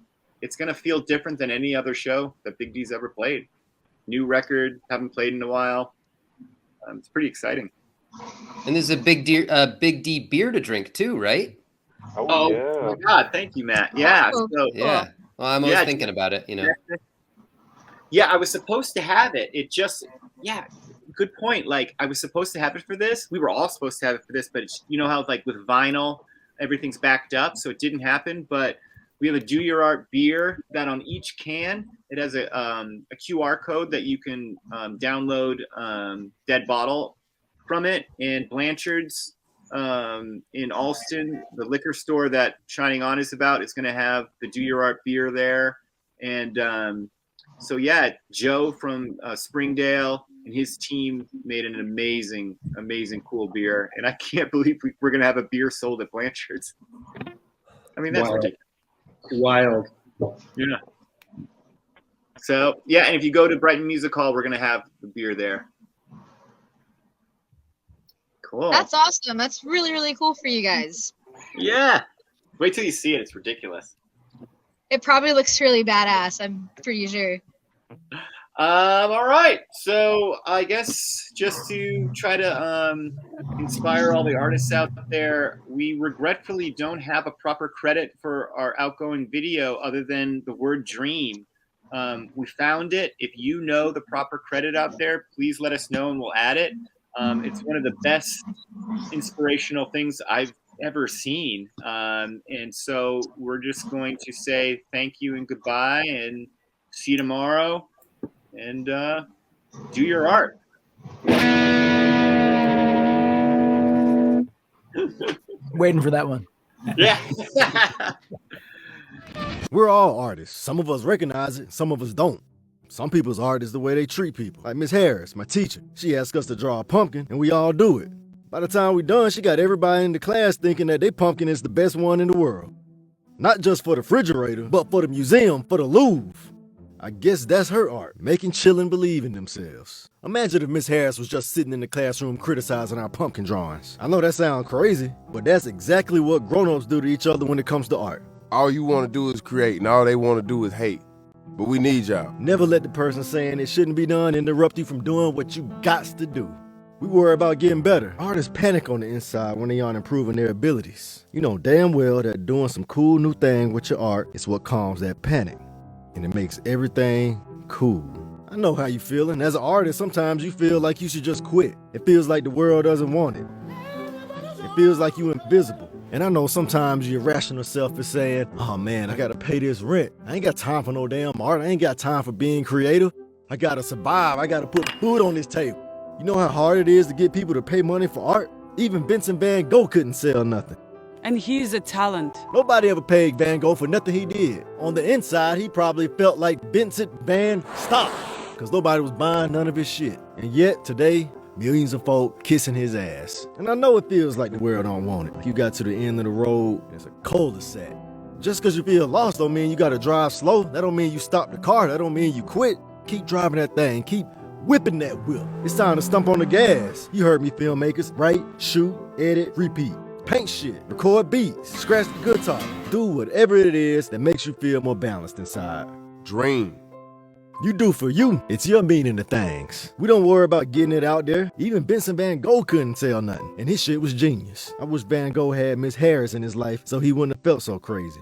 different than any other show that Big D's ever played. New record, haven't played in a while. It's pretty exciting. And there's a Big D beer to drink too, right? Oh yeah. my God, thank you, Matt. Yeah, Oh, so Yeah. Well, I'm always thinking about it, you know. Yeah, I was supposed to have it. Good point. Like, I was supposed to have it for this. We were all supposed to have it for this, but you know how, like, with vinyl, everything's backed up, so it didn't happen. But we have a Do Your Art beer that on each can, it has a QR code that you can download Dead Bottle from it. And Blanchard's in Alston, the liquor store that Shining On is about, is going to have the Do Your Art beer there. And so, yeah, Joe from Springdale and his team made an amazing, cool beer. And I can't believe we're going to have a beer sold at Blanchard's. I mean, that's ridiculous. Wild. Yeah. So, yeah, and if you go to Brighton Music Hall, we're going to have the beer there. Cool. That's awesome. That's really, really cool for you guys. Yeah. Wait till you see it. It's ridiculous. It probably looks really badass. I'm pretty sure. All right. So I guess just to try to inspire all the artists out there, we regretfully don't have a proper credit for our outgoing video other than the word dream. We found it. If you know the proper credit out there, please let us know and we'll add it. It's one of the best inspirational things I've ever seen. And so we're just going to say thank you and goodbye and see you tomorrow. And do your art. Waiting for that one. Yeah. We're all artists. Some of us recognize it, some of us don't. Some people's art is the way they treat people. Like Miss Harris, my teacher. She asked us to draw a pumpkin, and we all do it. By the time we're done, she got everybody in the class thinking that their pumpkin is the best one in the world. Not just for the refrigerator, but for the museum, for the Louvre. I guess that's her art, making children believe in themselves. Imagine if Miss Harris was just sitting in the classroom criticizing our pumpkin drawings. I know that sounds crazy, but that's exactly what grown-ups do to each other when it comes to art. All you want to do is create, and all they want to do is hate. But we need y'all. Never let the person saying it shouldn't be done interrupt you from doing what you gots to do. We worry about getting better. Artists panic on the inside when they aren't improving their abilities. You know damn well that doing some cool new thing with your art is what calms that panic. And it makes everything cool. I know how you feeling. As an artist, sometimes you feel like you should just quit. It feels like the world doesn't want it. It feels like you're invisible. And I know sometimes your rational self is saying, oh man, I gotta pay this rent. I ain't got time for no damn art. I ain't got time for being creative. I gotta survive. I gotta put food on this table. You know how hard it is to get people to pay money for art? Even Vincent Van Gogh couldn't sell nothing. And he's a talent. Nobody ever paid Van Gogh for nothing he did. On the inside, he probably felt like Vincent Van Stop, because nobody was buying none of his shit. And yet, today, millions of folk kissing his ass. And I know it feels like the world don't want it. You got to the end of the road, it's a cul-de-sac. Just because you feel lost don't mean you gotta drive slow. That don't mean you stop the car. That don't mean you quit. Keep driving that thing. Keep whipping that whip. It's time to stomp on the gas. You heard me, filmmakers. Write, shoot, edit, repeat. Paint shit, record beats, scratch the guitar. Do whatever it is that makes you feel more balanced inside. Dream. You do for you. It's your meaning of things. We don't worry about getting it out there. Even Vincent Van Gogh couldn't sell nothing, and his shit was genius. I wish Van Gogh had Miss Harris in his life so he wouldn't have felt so crazy.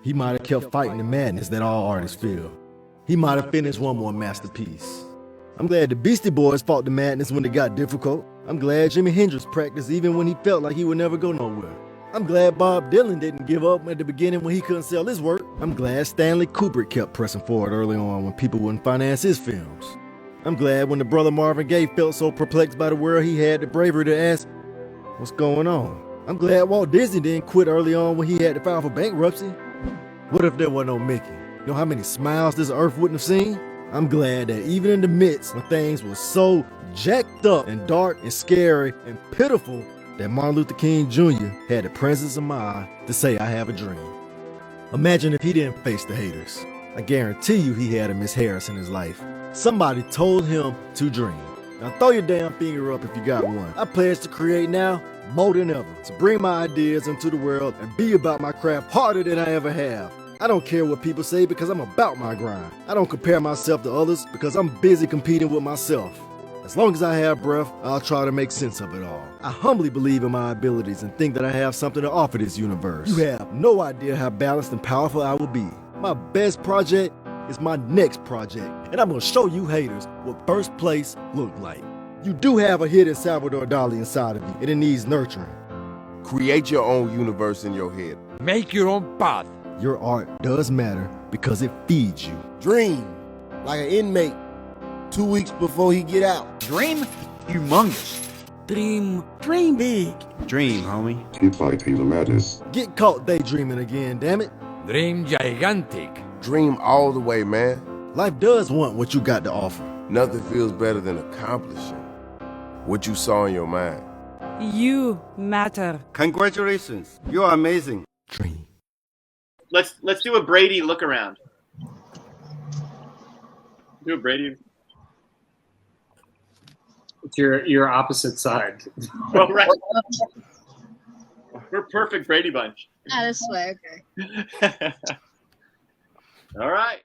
He might have kept fighting the madness that all artists feel. he might have finished one more masterpiece. I'm glad the Beastie Boys fought the madness when it got difficult. I'm glad Jimi Hendrix practiced even when he felt like he would never go nowhere. I'm glad Bob Dylan didn't give up at the beginning when he couldn't sell his work. I'm glad Stanley Kubrick kept pressing forward early on when people wouldn't finance his films. I'm glad when the brother Marvin Gaye felt so perplexed by the world he had the bravery to ask, what's going on? I'm glad Walt Disney didn't quit early on when he had to file for bankruptcy. What if there were no Mickey? You know how many smiles this earth wouldn't have seen? I'm glad that even in the midst when things were so jacked up and dark and scary and pitiful, that Martin Luther King Jr. had the presence of mind to say, I have a dream. Imagine if he didn't face the haters. I guarantee you he had a Miss Harris in his life. Somebody told him to dream. Now throw your damn finger up if you got one. I pledge to create now more than ever, to bring my ideas into the world and be about my craft harder than I ever have. I don't care what people say because I'm about my grind. I don't compare myself to others because I'm busy competing with myself. As long as I have breath, I'll try to make sense of it all. I humbly believe in my abilities and think that I have something to offer this universe. You have no idea how balanced and powerful I will be. My best project is my next project, and I'm gonna show you haters what first place looked like. You do have a hidden Salvador Dali inside of you, and it needs nurturing. Create your own universe in your head. Make your own path. Your art does matter because it feeds you. Dream, like an inmate, 2 weeks before he get out. Dream humongous. Dream big. Dream, homie. Keep fighting the madness. Get caught daydreaming again, damn it. Dream gigantic. Dream all the way, man. Life does want what you got to offer. Nothing feels better than accomplishing what you saw in your mind. You matter. Congratulations. You are amazing. Dream. Let's do a Brady look around. Do a Brady. It's your opposite side. Oh, right. We're perfect Brady bunch. This way, okay. All right.